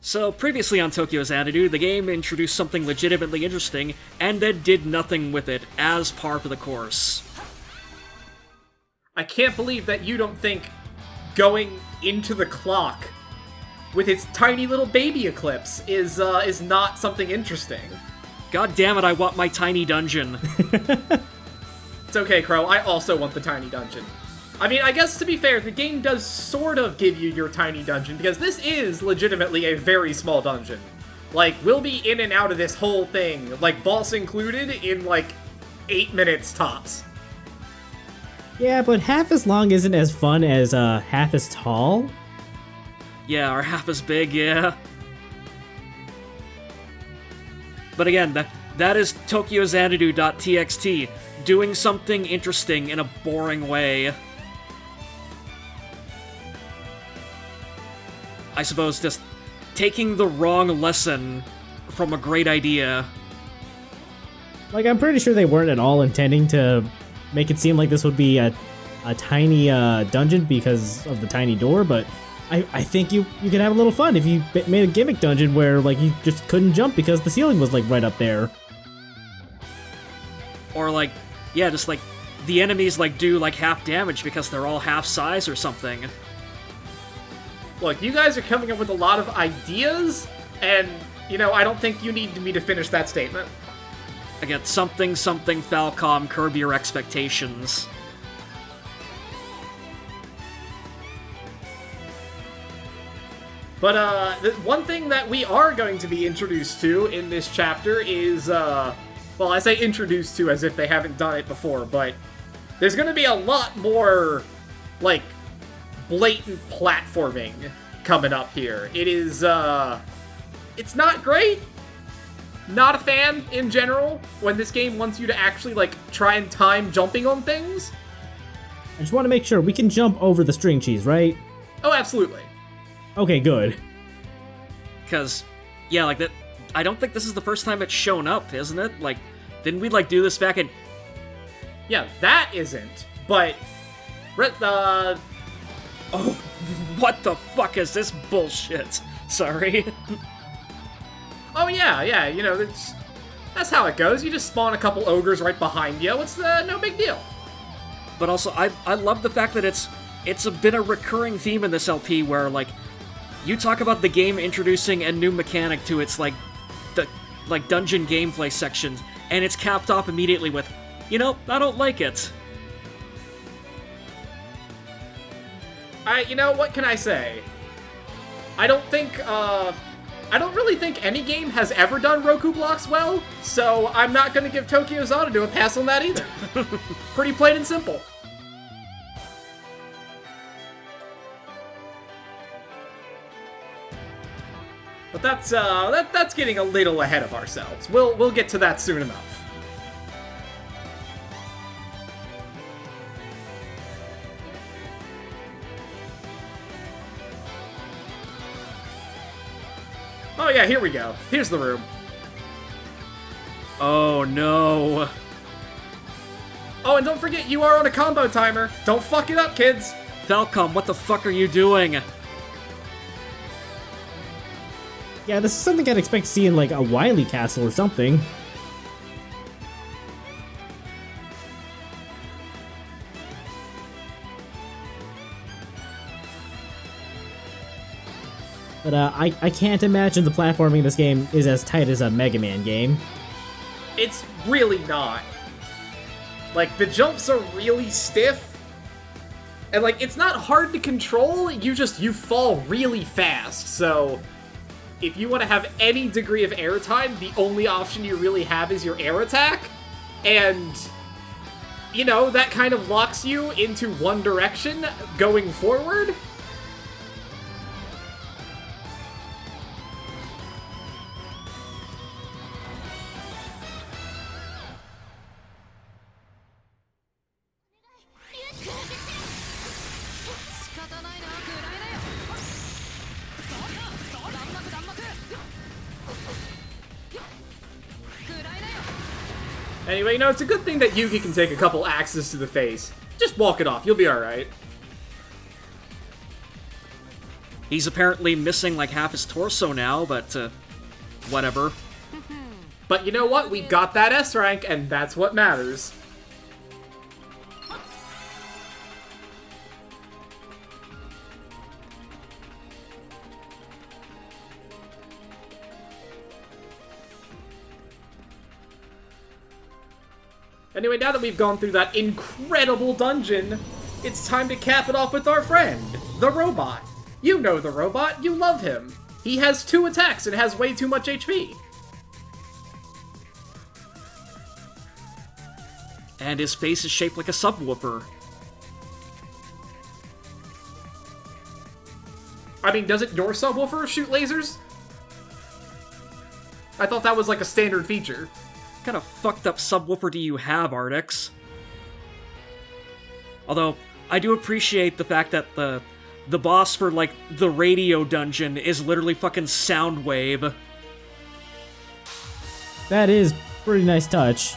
So, previously on Tokyo Xanadu, the game introduced something legitimately interesting, and then did nothing with it as part of the course. I can't believe that you don't think going into the clock with its tiny little baby eclipse is not something interesting. God damn it, I want my tiny dungeon. It's okay, Crow, I also want the tiny dungeon. I mean, I guess to be fair, the game does sort of give you your tiny dungeon, because this is legitimately a very small dungeon. Like, we'll be in and out of this whole thing, like, boss included, in, like, 8 minutes tops. Yeah, but half as long isn't as fun as half as tall. Yeah, or half as big, yeah. But again, that is TokyoXanadu.txt, doing something interesting in a boring way. I suppose just taking the wrong lesson from a great idea. Like, I'm pretty sure they weren't at all intending to make it seem like this would be a tiny dungeon because of the tiny door, but I think you could have a little fun if you made a gimmick dungeon where, like, you just couldn't jump because the ceiling was, like, right up there. Or, like, yeah, just, like, the enemies, like, do, like, half damage because they're all half size or something. Look, you guys are coming up with a lot of ideas, and, you know, I don't think you need me to finish that statement. Again, something Falcom, curb your expectations. But, the one thing that we are going to be introduced to in this chapter is, well, I say introduced to as if they haven't done it before, but there's gonna be a lot more, like, blatant platforming coming up here. It is, it's not great. Not a fan, in general, when this game wants you to actually, like, try and time jumping on things. I just want to make sure we can jump over the string cheese, right? Oh, absolutely. Okay, good. Because, yeah, like, that. I don't think this is the first time it's shown up, isn't it? Like, didn't we, like, do this back in... Yeah, that isn't, but... Oh, what the fuck is this bullshit? Sorry. Oh, yeah, you know, that's how it goes. You just spawn a couple ogres right behind you. It's no big deal. But also, I love the fact that it's been a recurring theme in this LP where, like, you talk about the game introducing a new mechanic to its, like, dungeon gameplay sections, and it's capped off immediately with, you know, I don't like it. You know, what can I say? I don't really think any game has ever done Roku blocks well, so I'm not gonna give Tokyo Xanadu a pass on that either. Pretty plain and simple. But that's getting a little ahead of ourselves. We'll get to that soon enough. Oh yeah, here we go. Here's the room. Oh no. Oh, and don't forget you are on a combo timer. Don't fuck it up, kids. Falcom, what the fuck are you doing? Yeah, this is something I'd expect to see in, like, a Wily Castle or something. But I can't imagine the platforming in this game is as tight as a Mega Man game. It's really not. Like, the jumps are really stiff. And, like, it's not hard to control, you fall really fast. So, if you want to have any degree of airtime, the only option you really have is your air attack. And, you know, that kind of locks you into one direction going forward. Anyway, you know, it's a good thing that Yugi can take a couple axes to the face. Just walk it off, you'll be alright. He's apparently missing like half his torso now, but whatever. But you know what? We got that S rank, and that's what matters. Anyway, now that we've gone through that incredible dungeon, it's time to cap it off with our friend, the robot. You know the robot, you love him. He has 2 attacks and has way too much HP. And his face is shaped like a subwoofer. I mean, doesn't your subwoofer shoot lasers? I thought that was like a standard feature. What kind of fucked up subwoofer do you have, Artix? Although, I do appreciate the fact that the boss for, like, the radio dungeon is literally fucking Soundwave. That is pretty nice touch.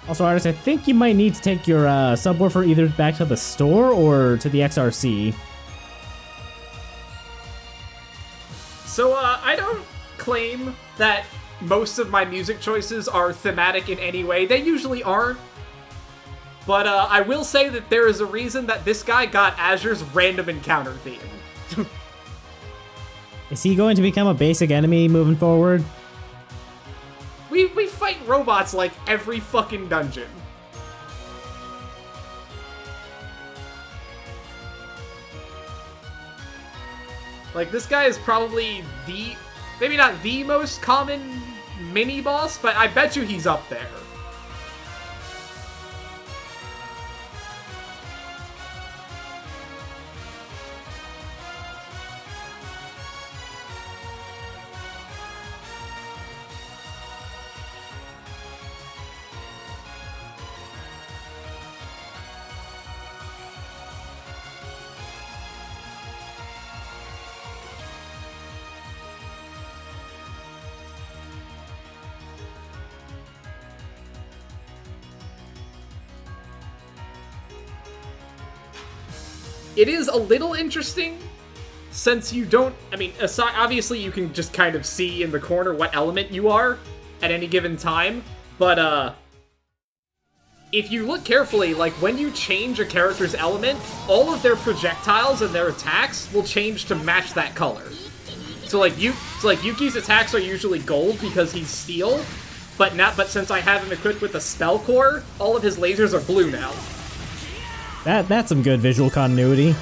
Also, Artist, I think you might need to take your subwoofer either back to the store or to the XRC. So, I don't claim that most of my music choices are thematic in any way. They usually aren't. But I will say that there is a reason that this guy got Azure's random encounter theme. Is he going to become a basic enemy moving forward? We fight robots like every fucking dungeon. Like, this guy is probably maybe not the most common mini-boss, but I bet you he's up there. It is a little interesting, since you don't, I mean, aside, obviously you can just kind of see in the corner what element you are at any given time, but, if you look carefully, like, when you change a character's element, all of their projectiles and their attacks will change to match that color. So, like, Yuki's attacks are usually gold because he's steel, but since I have him equipped with a spell core, all of his lasers are blue now. That's some good visual continuity.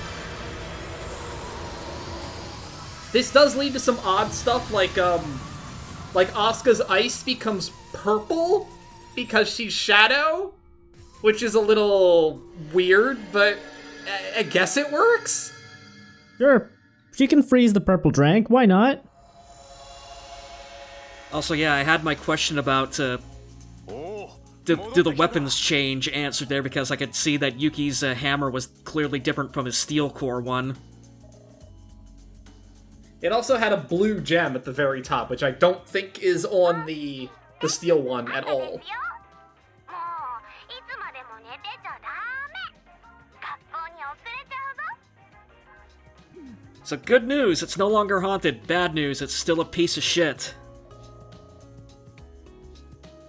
This does lead to some odd stuff, like Asuka's ice becomes purple because she's Shadow, which is a little weird, but I guess it works? Sure. She can freeze the purple drink, why not? Also, yeah, I had my question about, do the weapons change answered there, because I could see that Yuki's hammer was clearly different from his steel core one. It also had a blue gem at the very top, which I don't think is on the steel one at all. So good news, it's no longer haunted. Bad news, it's still a piece of shit.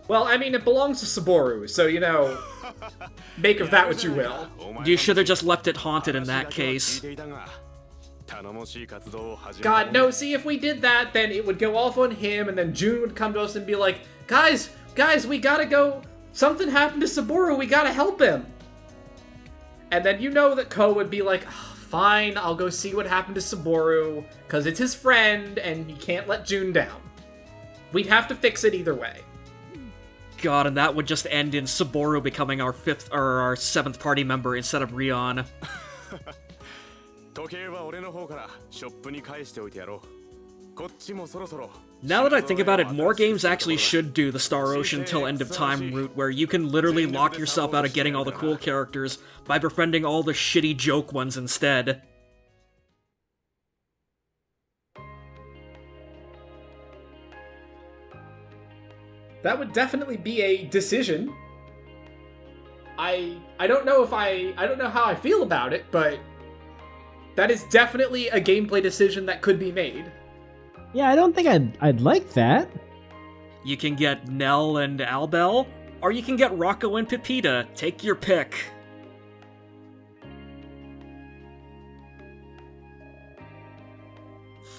Well, I mean, it belongs to Saboru, so, you know, make of that what you will. You should have just left it haunted in that case. God, no, see, if we did that, then it would go off on him, and then June would come to us and be like, Guys, we gotta go, something happened to Saboru, we gotta help him. And then you know that Ko would be like, fine, I'll go see what happened to Saboru, because it's his friend, and he can't let June down. We'd have to fix it either way. God, and that would just end in Saboru becoming our 5th or our 7th party member instead of Rion. Now that I think about it, more games actually should do the Star Ocean till end of time route, where you can literally lock yourself out of getting all the cool characters by befriending all the shitty joke ones instead. That would definitely be a decision. I don't know if I don't know how I feel about it, but That is definitely a gameplay decision that could be made. Yeah, I don't think I'd like that. You can get Nell and Albel, or you can get Rocco and Pepita. Take your pick.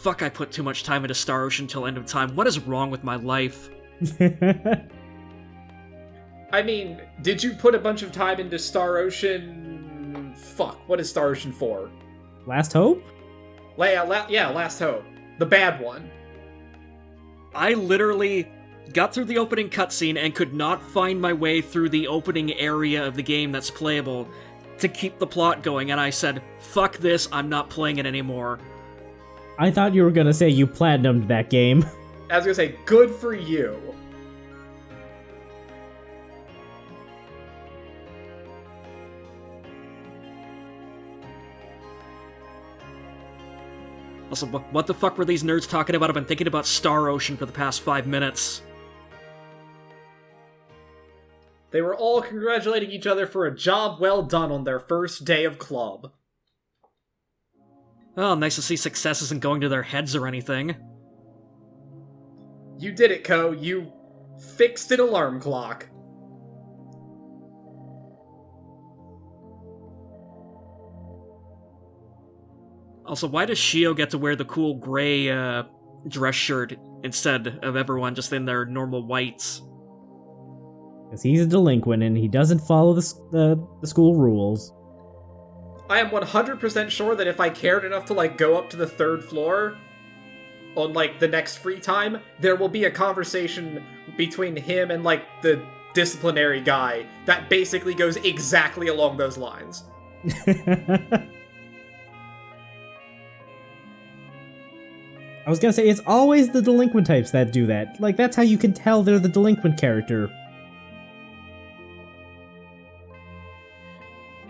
Fuck, I put too much time into Star Ocean till End of Time. What is wrong with my life? I mean, did you put a bunch of time into Star Ocean... Fuck, what is Star Ocean 4? Last Hope? Yeah, Last Hope. The bad one. I literally got through the opening cutscene and could not find my way through the opening area of the game that's playable to keep the plot going, and I said, fuck this, I'm not playing it anymore. I thought you were gonna say you platinumed that game. I was gonna say, good for you. Also, what the fuck were these nerds talking about? I've been thinking about Star Ocean for the past 5 minutes. They were all congratulating each other for a job well done on their first day of club. Oh, nice to see success isn't going to their heads or anything. You did it, Ko. You fixed an alarm clock. Also, why does Shio get to wear the cool gray dress shirt instead of everyone just in their normal whites? Because he's a delinquent and he doesn't follow the school rules. I am 100% sure that if I cared enough to, go up to the 3rd floor on, the next free time, there will be a conversation between him and, the disciplinary guy that basically goes exactly along those lines. I was gonna say, it's always the delinquent types that do that. That's how you can tell they're the delinquent character.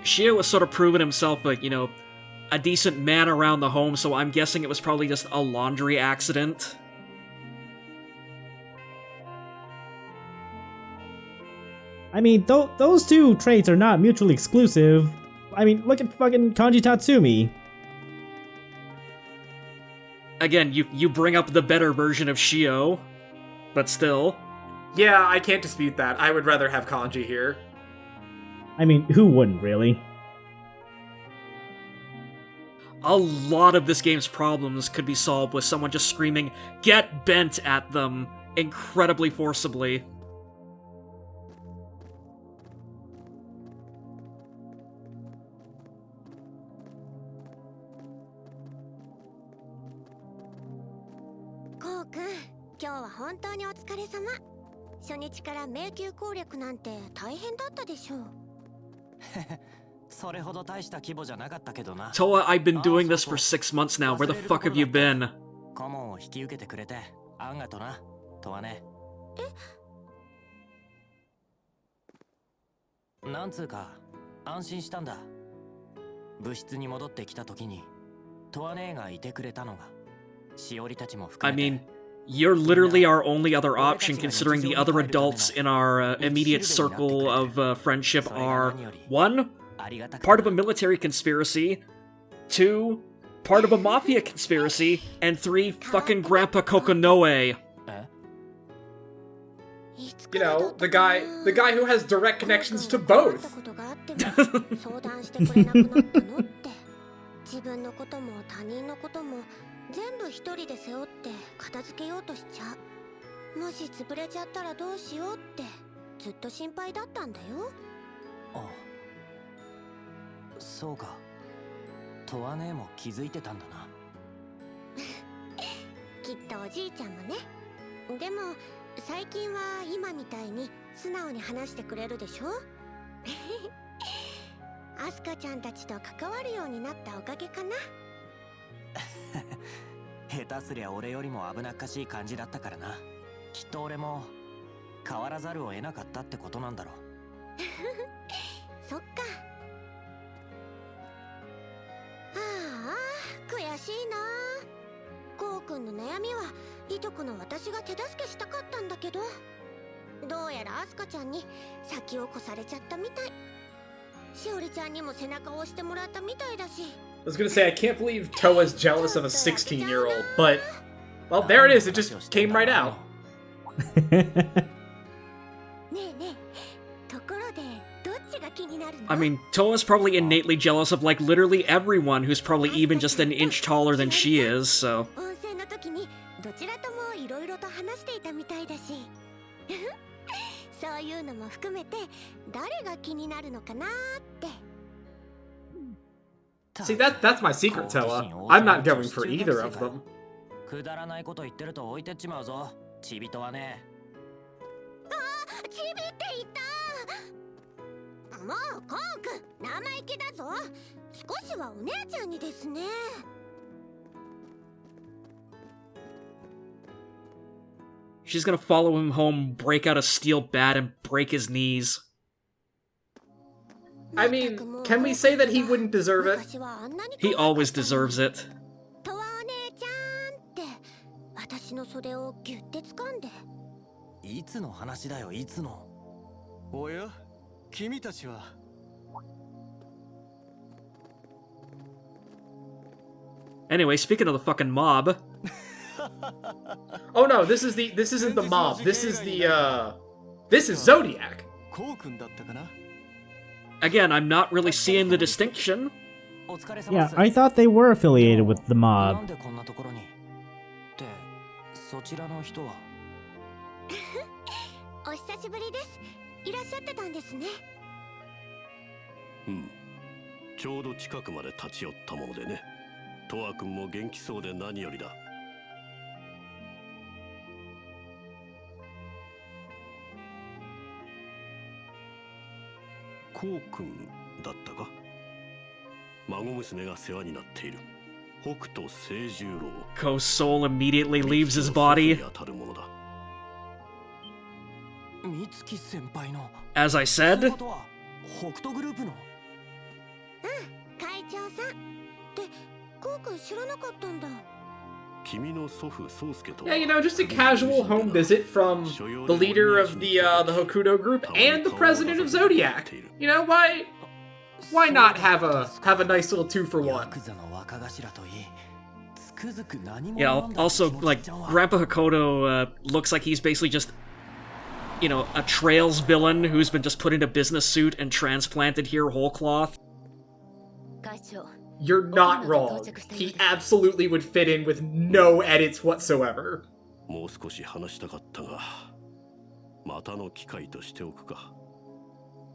Shio was sort of proving himself a decent man around the home, so I'm guessing it was probably just a laundry accident. I mean, those two traits are not mutually exclusive. I mean, look at fucking Kanji Tatsumi. Again, you bring up the better version of Shio, but still. Yeah, I can't dispute that. I would rather have Kanji here. I mean, who wouldn't, really? A lot of this game's problems could be solved with someone just screaming, "Get bent!" at them incredibly forcibly. Ko-kun, 今日は本当にお疲れ様。初日から迷宮攻略なんて大変だったでしょう。Toa, I've been doing this for 6 months now. Where the fuck have you been? 顧問を引き受けてくれてあんがとな、とはね。なんつうか安心したんだ。部室に戻ってきた時にとわねがいてくれたのが、しおりたちも含 I めて。 mean, you're literally our only other option, considering the other adults in our immediate circle of friendship are 1. Part of a military conspiracy, 2. Part of a mafia conspiracy, and 3. Fucking Grandpa Kokonoe. You know, the guy who has direct connections to both. 自分のことも他人のことも全部一人で背負って片付けようとしちゃう。もし潰れちゃったらどうしようってずっと心配だったんだよ。あ、そうか。とわねも気づいてたんだな。きっとおじいちゃんもね。でも最近は今みたいに素直に話してくれるでしょ。アスカちゃんたちと関わるようになったおかげかな。下手すりゃ俺よりも危なっかしい感じだったからな。きっと俺も変わらざるを得なかったってことなんだろう。そっか。ああ、悔しいな。こうくんの悩みはいとこの私が手助けしたかったんだけど、どうやらアスカちゃんに先を越されちゃったみたい。しおりちゃんにも背中を押してもらったみたいだし、was gonna say, I can't believe Toa's jealous of a 16-year-old, but, well, there it is. It just came right out. ねえねえところでどっちが気になるの I mean, Toa's probably innately jealous of, like, literally everyone who's probably even just an inch taller than she is, so... 温泉の時にどちらともいろいろと話していたみたいだしそういうのも含めて誰が気になるのかなって See, that's my secret, Toa. I'm not going for either of them. くだらないこと言ってると置いてっちまうぞチビとはねチビって言ったもうコウ君生意気だぞ少しはお姉ちゃんにですね She's gonna follow him home, break out a steel bat, and break his knees. I mean, can we say that he wouldn't deserve it? He always deserves it. とわお姉ちゃんって私の袖をギュッて掴んでいつの話だよいつのおや君たちは Anyway, speaking of the fucking mob... Oh no, this isn't the mob. This is Zodiac. コウ君だったかな Again, I'm not really seeing the distinction. お疲れ様 Yeah, です I thought they were affiliated with the な mob. んでこんなところにってそちらの人はお久しぶりですいらっしゃってたんですねうんちょうど近くまで立ち寄ったものでねトワ君も元気そうで何よりだコウ君だったか孫娘が世話になっている北斗清十郎 Ko's soul immediately leaves his body. 当たるものだ美月先輩の As I そ said, のことは北斗グループの会長さんってコウ君知らなかったんだ君の祖父宗介と Yeah, you know, just a casual home visit from the leader of the Hokuto group and the president of Zodiac. You know, why not have a nice little 2-for-1? ヤクザの若頭といいつくづく何も yeah, also, like, Grandpa Hakoto looks like he's basically just, you know, a Trails villain who's been just put in a business suit and transplanted here whole cloth. 会長 You're not wrong. He absolutely would fit in with no edits whatsoever. もう少し話したかったがまたの機会としておくか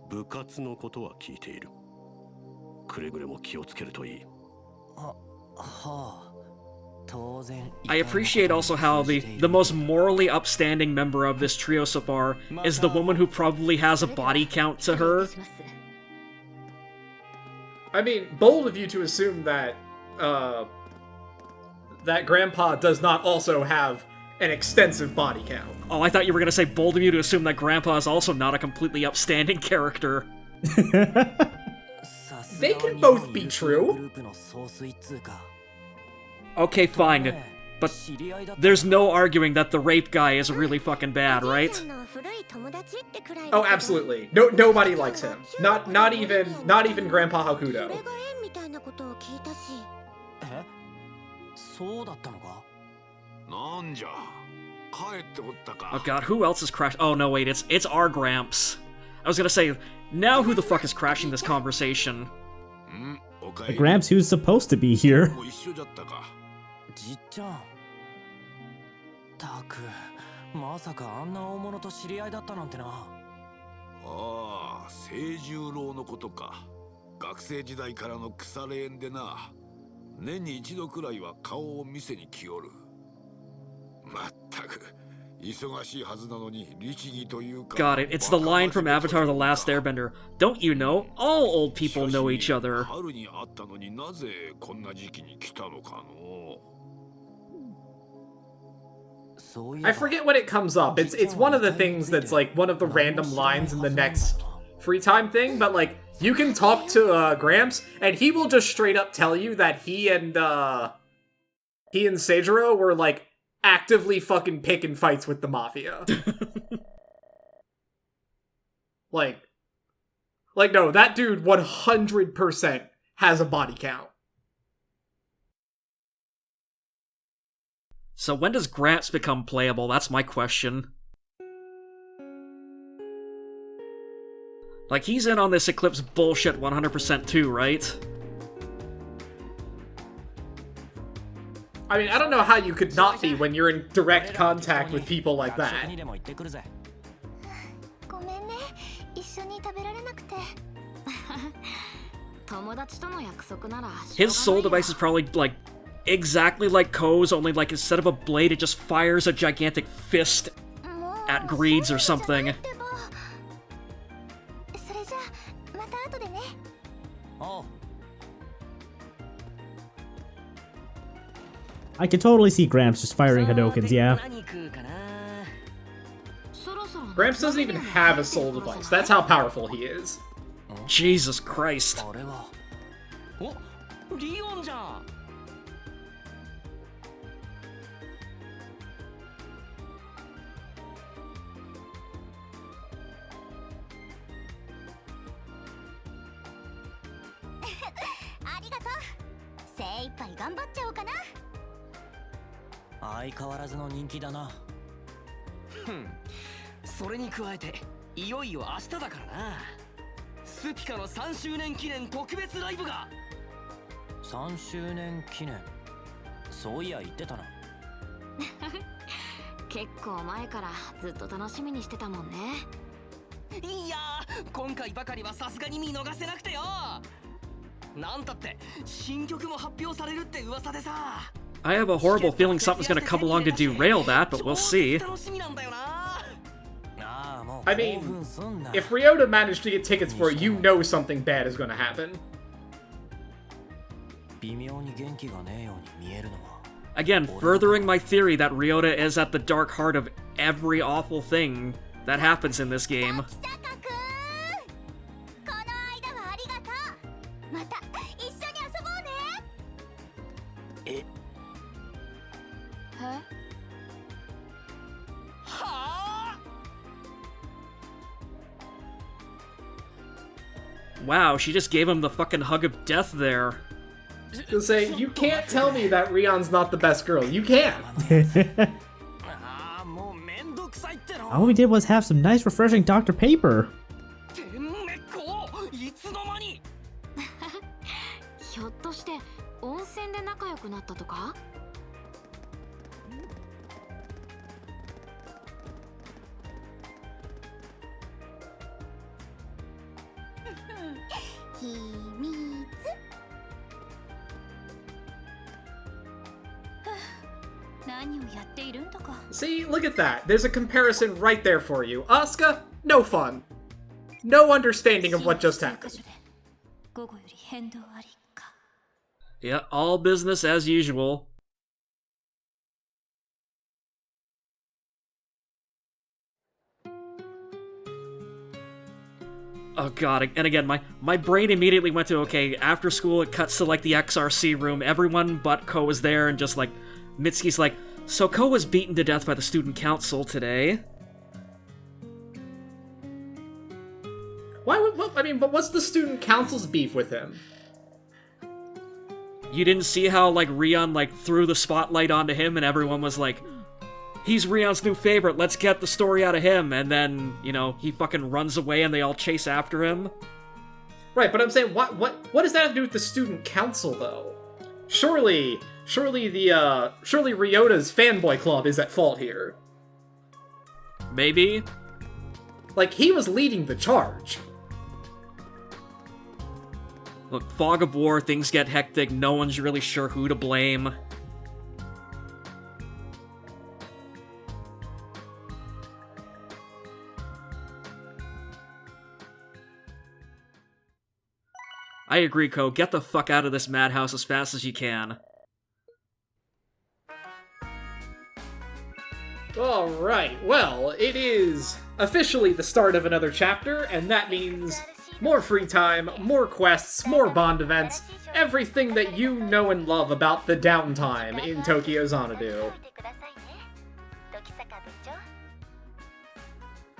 部活のことは聞いているくれぐれも気をつけるといいはあ当然 I appreciate also how the most morally upstanding member of this trio so far is the woman who probably has a body count to her. I mean, bold of you to assume that, that Grandpa does not also have an extensive body count. Oh, I thought you were gonna say bold of you to assume that Grandpa is also not a completely upstanding character. They can both be true. Okay, fine. But there's no arguing that the rape guy is really fucking bad, right? Oh, absolutely. No, nobody likes him. Not even Grandpa Hakudo. それが縁みたいなことを聞いたしえそうだったのかなんじゃ帰っておったか Oh god, who else is crashing? Oh no, wait, it's our Gramps. I was gonna say, now who the fuck is crashing this conversation? んおかえ The り Gramps who's supposed to be here. もう一緒じゃったかじっちゃんたくまさかあんな大物と知り合いだったなんてなああ清十郎のことか学生時代からの腐れ縁でな年に一度くらいは顔を見せに来よるまったく忙しいはずなのに律儀というか Got it, it's the line from Avatar The Last Airbender. Don't you know? All old people know each other. 春に会ったのになぜこんな時期に来たのかの I forget when it comes up. It's one of the things that's like one of the random lines in the next free time thing, but like you can talk to Gramps and he will just straight up tell you that he and Seijiro were like actively fucking picking fights with the mafia. like no, that dude 100% has a body count. So when does Gramps become playable? That's my question. Like, he's in on this Eclipse bullshit 100% too, right? I mean, I don't know how you could not be when you're in direct contact with people like that. ごめんね、一緒に食べられなくて。友達との約束なら。 His soul device is probably, like, exactly like Ko's, only, like, instead of a blade, it just fires a gigantic fist at greeds or something. それじゃあまた後でね。 I could totally see Gramps just firing Hadokens, yeah. Gramps doesn't even have a soul device. That's how powerful he is. Jesus Christ. お、リオンじゃん。ありがとう。精一杯頑張っちゃおうかな。相変わらずの人気だな。ふん。それに加えていよいよ明日だからな。スピカの3周年記念特別ライブが。3周年記念。そういや言ってたな。結構前からずっと楽しみにしてたもんね。いやー、今回ばかりはさすがに見逃せなくてよ。なんたって新曲も発表されるって噂でさ。I have a horrible feeling something's gonna come along to derail that, but we'll see. I mean, if Ryota managed to get tickets for it, you know something bad is gonna happen. Again, furthering my theory that Ryota is at the dark heart of every awful thing that happens in this game. この間はありがとう。また一緒に遊ぼうね。え？え？はあ？ Wow, she just gave him the fucking hug of death there. To say, you can't tell me that Rion's not the best girl. You can. All we did was have some nice, refreshing Dr. Paper. ひょっとして温泉で仲良くなったとか？秘密。何をやっているんだか。 See, look at that. There's a comparison right there for you. Asuka, no fun. No understanding of what just happened. 午後より変動ありか。 Yeah, all business as usual. Oh god, and again, my brain immediately went to, okay, after school it cuts to, like, the XRC room, everyone but Ko is there, and just, like, Mitsuki's like, so Ko was beaten to death by the student council today. Why would, I mean, but what's the student council's beef with him? You didn't see how, like, Rion, like, threw the spotlight onto him, and everyone was like, he's Rion's new favorite, let's get the story out of him, and then, you know, he fucking runs away and they all chase after him. Right, but I'm saying, what does that have to do with the student council, though? Surely Ryota's fanboy club is at fault here. Maybe? Like, he was leading the charge. Look, fog of war, things get hectic, no one's really sure who to blame. I agree, Ko. Get the fuck out of this madhouse as fast as you can. Alright, well, it is officially the start of another chapter, and that means more free time, more quests, more Bond events, everything that you know and love about the downtime in Tokyo Xanadu.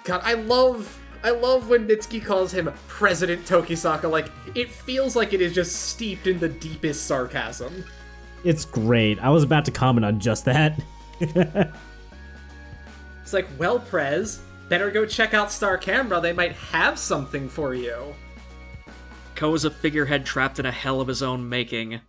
God, I love when Mitsuki calls him President Tokisaka. Like, it feels like it is just steeped in the deepest sarcasm. It's great. I was about to comment on just that. It's like, well, Prez, better go check out Star Camera. They might have something for you. Ko is a figurehead trapped in a hell of his own making.